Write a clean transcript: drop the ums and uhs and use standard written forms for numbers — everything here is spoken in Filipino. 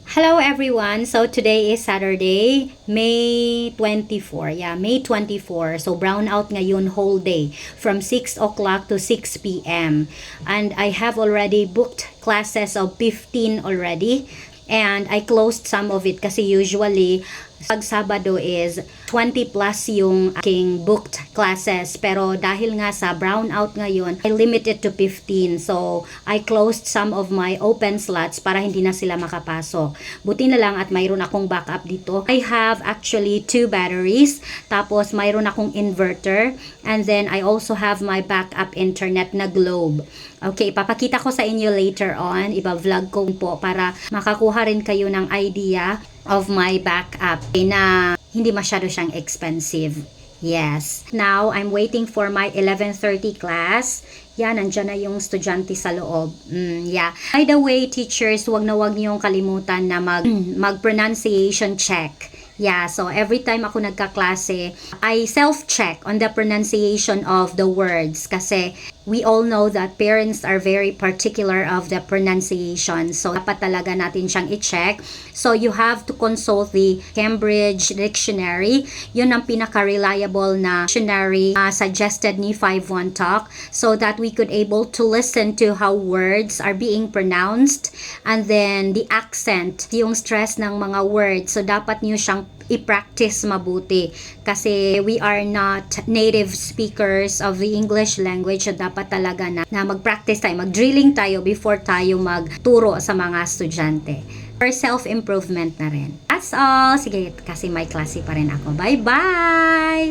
Hello everyone. So today is Saturday, May 24. Yeah, May 24. So brown out ngayon whole day from 6 o'clock to 6 p.m. And I have already booked classes of 15 already. And I closed some of it kasi usually pag Sabado is 20 plus yung aking booked classes. Pero dahil nga sa brown out ngayon, I limit it to 15. So, I closed some of my open slots para hindi na sila makapasok. Buti na lang at mayroon akong backup dito. I have actually 2 batteries. Tapos, mayroon akong inverter. And then, I also have my backup internet na Globe. Okay, ipapakita ko sa inyo later on. Iba-vlog ko po para makakuha rin kayo ng idea of my backup na hindi masyado siyang expensive. Yes. Now, I'm waiting for my 11:30 class. Yan, nandyan na yung estudyante sa loob. Yeah. By the way, teachers, wag niyong kalimutan na mag-pronunciation check. Yeah, so every time ako nagkaklase, I self-check on the pronunciation of the words kasi we all know that parents are very particular of the pronunciation. So, dapat talaga natin siyang i-check. So, you have to consult the Cambridge Dictionary. Yun ang pinaka-reliable na dictionary suggested ni 51 Talk so that we could able to listen to how words are being pronounced and then the accent, yung stress ng mga words. So, dapat niyo siyang i-practice mabuti kasi we are not native speakers of the English language so dapat talaga na mag-practice tayo, mag-drilling tayo before tayo magturo sa mga estudyante for self-improvement na rin. That's all. Sige, kasi may klase pa rin ako. Bye-bye!